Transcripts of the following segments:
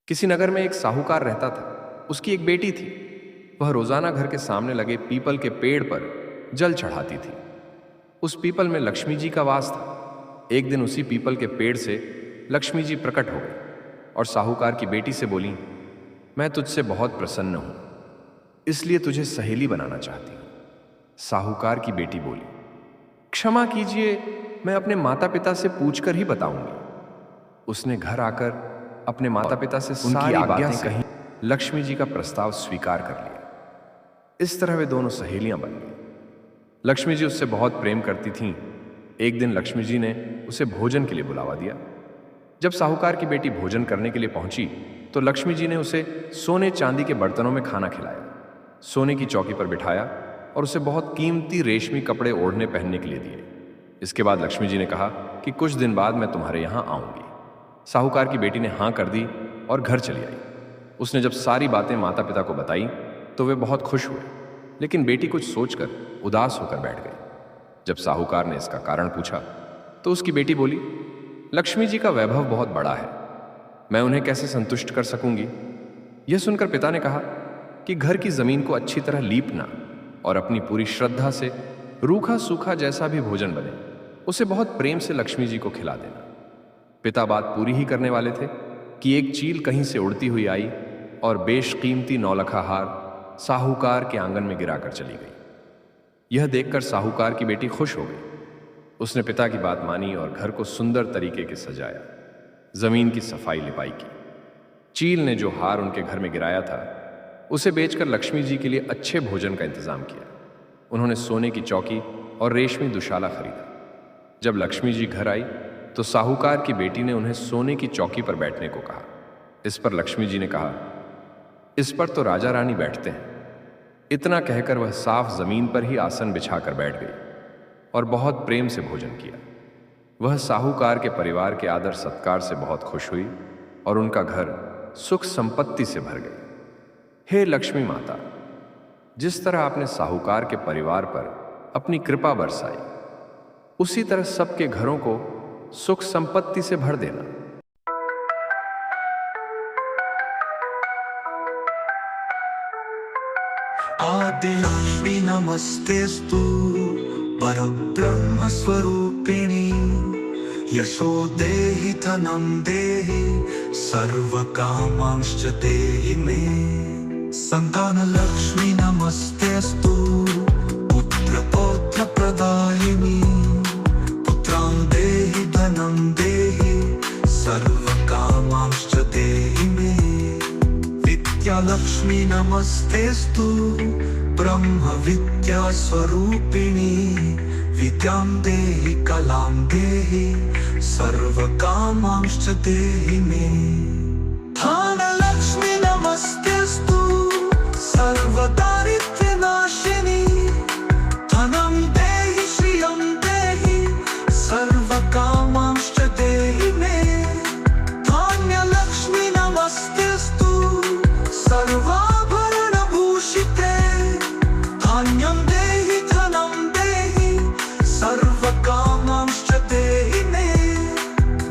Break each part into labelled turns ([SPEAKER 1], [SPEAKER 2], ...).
[SPEAKER 1] किसी नगर में एक साहूकार रहता था। उसकी एक बेटी थी। वह रोजाना घर के सामने लगे पीपल के पेड़ पर जल चढ़ाती थी। उस पीपल में लक्ष्मी जी का वास था। एक दिन उसी पीपल के पेड़ से लक्ष्मी जी प्रकट हो गई और साहूकार की बेटी से बोली, मैं तुझसे बहुत प्रसन्न हूं, इसलिए तुझे सहेली बनाना चाहती हूं। साहूकार की बेटी बोली, क्षमा कीजिए, मैं अपने माता पिता से पूछकर ही बताऊंगी। उसने घर आकर अपने माता पिता से सारी आज्ञा से कही, लक्ष्मी जी का प्रस्ताव स्वीकार कर लिया। इस तरह वे दोनों सहेलियां बन गई। लक्ष्मी जी उससे बहुत प्रेम करती थीं। एक दिन लक्ष्मी जी ने उसे भोजन के लिए बुलावा दिया। जब साहूकार की बेटी भोजन करने के लिए पहुंची तो लक्ष्मी जी ने उसे सोने चांदी के बर्तनों में खाना खिलाया, सोने की चौकी पर बिठाया और उसे बहुत कीमती रेशमी कपड़े ओढ़ने पहनने के लिए दिए। इसके बाद लक्ष्मी जी ने कहा कि कुछ दिन बाद मैं तुम्हारे यहां आऊंगी। साहूकार की बेटी ने हां कर दी और घर चली आई। उसने जब सारी बातें माता पिता को बताई तो वे बहुत खुश हुए, लेकिन बेटी कुछ सोचकर उदास होकर बैठ गई। जब साहूकार ने इसका कारण पूछा तो उसकी बेटी बोली, लक्ष्मी जी का वैभव बहुत बड़ा है, मैं उन्हें कैसे संतुष्ट कर सकूंगी। यह सुनकर पिता ने कहा कि घर की जमीन को अच्छी तरह लीपना और अपनी पूरी श्रद्धा से रूखा सूखा जैसा भी भोजन बने उसे बहुत प्रेम से लक्ष्मी जी को खिला देना। पिता बात पूरी ही करने वाले थे कि एक चील कहीं से उड़ती हुई आई और बेशकीमती नौलखा हार साहूकार के आंगन में गिराकर चली गई। यह देखकर साहूकार की बेटी खुश हो गई। उसने पिता की बात मानी और घर को सुंदर तरीके से सजाया, जमीन की सफाई लिपाई की। चील ने जो हार उनके घर में गिराया था उसे बेचकर लक्ष्मी जी के लिए अच्छे भोजन का इंतजाम किया। उन्होंने सोने की चौकी और रेशमी दुशाला खरीदा। जब लक्ष्मी जी घर आई तो साहूकार की बेटी ने उन्हें सोने की चौकी पर बैठने को कहा। इस पर लक्ष्मी जी ने कहा, इस पर तो राजा रानी बैठते हैं। इतना कहकर वह साफ जमीन पर ही आसन बिछाकर बैठ गई और बहुत प्रेम से भोजन किया। वह साहूकार के परिवार के आदर सत्कार से बहुत खुश हुई और उनका घर सुख संपत्ति से भर गई। हे लक्ष्मी माता, जिस तरह आपने साहूकार के परिवार पर अपनी कृपा बरसाई, उसी तरह सबके घरों को सुख संपत्ति से भर देना।
[SPEAKER 2] आदि लक्ष्मी नमस्तेस्तु परब्रह्म स्वरूपिणी, यशो देहि धनं देहि सर्वकामांश्च देहि मे। संतान लक्ष्मी नमस्तेस्तु पुत्र पौत्र प्रदायिनी, पुत्रां देहि धनं देहि सर्वकामांश्च देहि मे। विद्या लक्ष्मी नमस्तेस्तु ब्रह्म विद्या स्वरूपिणी, विद्यां देहि कलां देहि सर्वकामांश्च देहि मे। धन लक्ष्मी नमस्तेस्तु सर्वदारिद्र्यनाशिनी, धनं देहि श्रियं देहि सर्वकामांश्च देहि मे। धान्य लक्ष्मी नमस्तेस्तु सर्वाभरणभूषिते, धान्यं देहि धनं देहि सर्वकामांश्च देहि मे।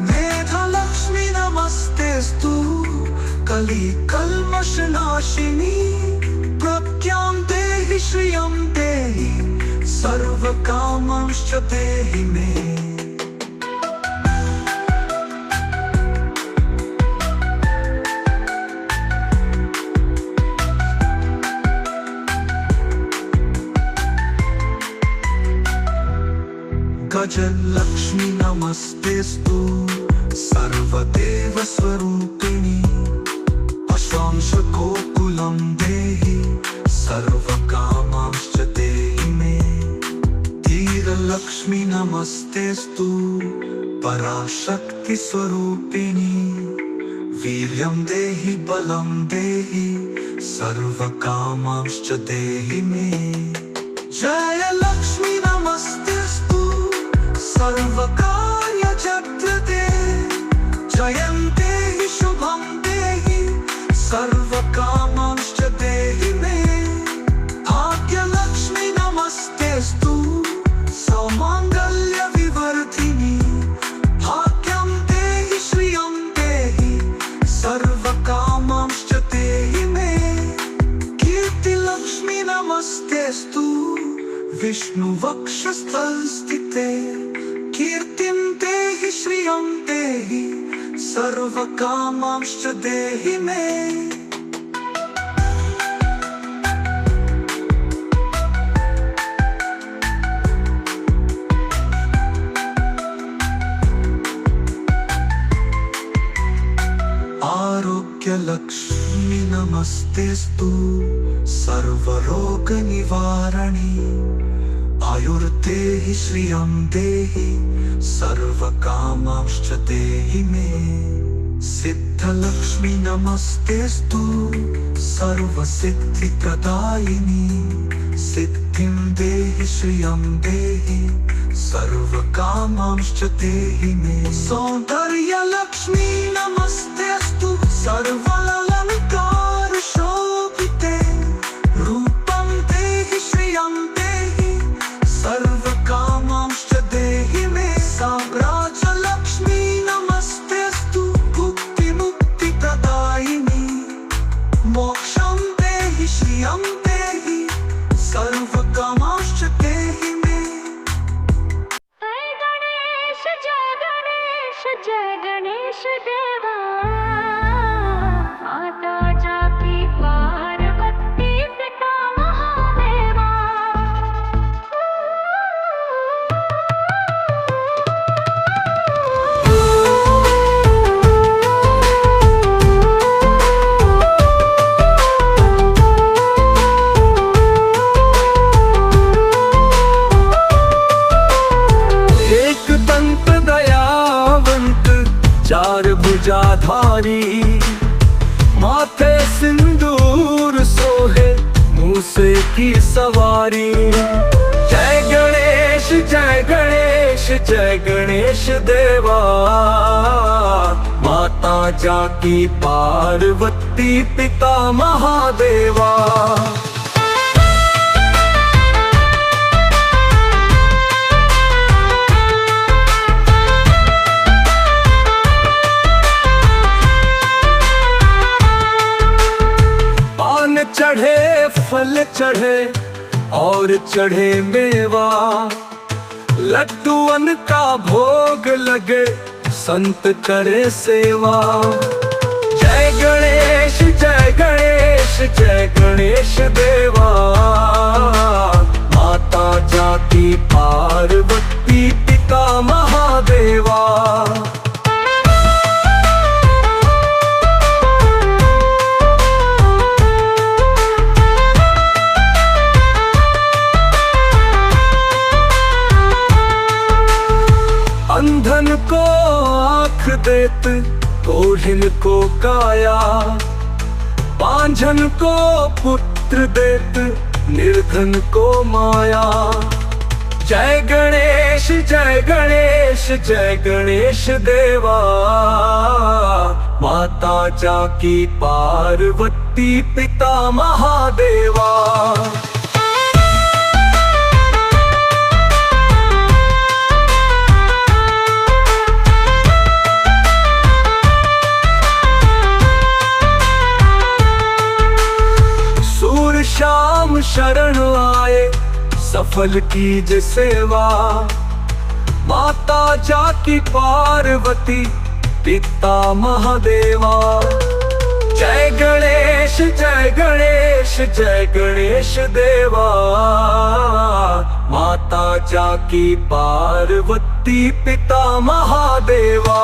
[SPEAKER 2] मेधालक्ष्मी नमस्तेस्तु कलिकल्मषनाशिनी, प्रज्ञां देहि श्रियं देहि सर्वकामांश्च देहि मे। गजलक्ष्मी नमस्तेस्तु सर्वदेव स्वरूपिणी, अशांशकोकुलं देहि सर्वकामांश्च देहि मे। धीरलक्ष्मी नमस्तेस्तु पराशक्ति स्वरूपिणी, वीर्यं देहि बलं देहि सर्वकामांश्च देहि मे। जय लक्ष्मी नमस्तेस्तु सर्वकार्यजगदे, जयं देहि शुभं देहि सर्वकामांश्च देहि मे। भाग्यलक्ष्मी नमस्तेस्तु सौमांगल्य विवर्धिनी, भाग्यं देहि श्रियं देहि सर्वकामांश्च नमस्तेस्तु विष्णुवक्षस्थलस्थिते कीर्तिं देहि श्रियं देहि सर्वकामांश्च देहि मे। आरोग्यलक्ष्मी नमस्तेस्तु सर्वरोगनिवारणी आयुर्देहि श्रियं देहि सर्वकामांश्च देहि मे। सिद्धलक्ष्मी नमस्तेस्तु सर्वसिद्धिप्रदायिनी सिद्धिं देहि श्रियं देहि सर्वकामांश्च देहि मे। सौन्दर्यलक्ष्मी नमस्तेस्तु सर्वालङ्कारशोभिते रूपं देहि श्रियं देहि सर्वकामांश्च देहि मे। साम्राज्यलक्ष्मी नमस्तेस्तु भुक्तिमुक्तिप्रदायिनी मोक्षं देहि श्रियं देहि सर्वकामांश्च देहि मे।
[SPEAKER 3] जय गणेश देवा माता जाकी पार्वती पिता महादेवा।
[SPEAKER 2] एक दंत दयावंत चार भुजाधारी माथे सिंदूर सोहे मूसे की सवारी। जय गणेश जय गणेश जय गणेश देवा माता जाकी पार्वती पिता महादेवा। चढ़े फल चढ़े और चढ़े मेवा लड्डूअन का भोग लगे संत करे सेवा। जय गणेश जय गणेश जय गणेश देवा माता जाकी पार्वती पिता महादेवा। अंधन को आँख देत कोढ़िन को काया बांझन को पुत्र देत निर्धन को माया। जय गणेश जय गणेश जय गणेश देवा माता जाकी पार्वती पिता महादेवा। शाम शरण आए सफल कीज सेवा माता जाकी पार्वती पिता महादेवा। जय गणेश जय गणेश जय गणेश देवा माता जाकी पार्वती पिता महादेवा।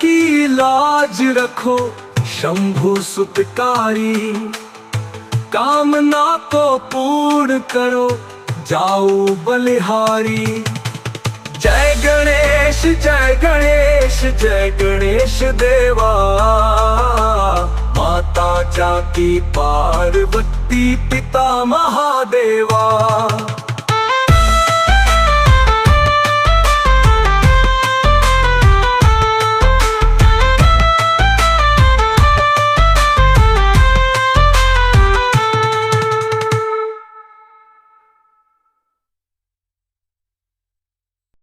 [SPEAKER 2] की लाज रखो शंभु सुतकारी कामना को पूर्ण करो जाओ बलिहारी। जय गणेश जय गणेश जय गणेश देवा माता जाकी पार्वती पिता महादेवा।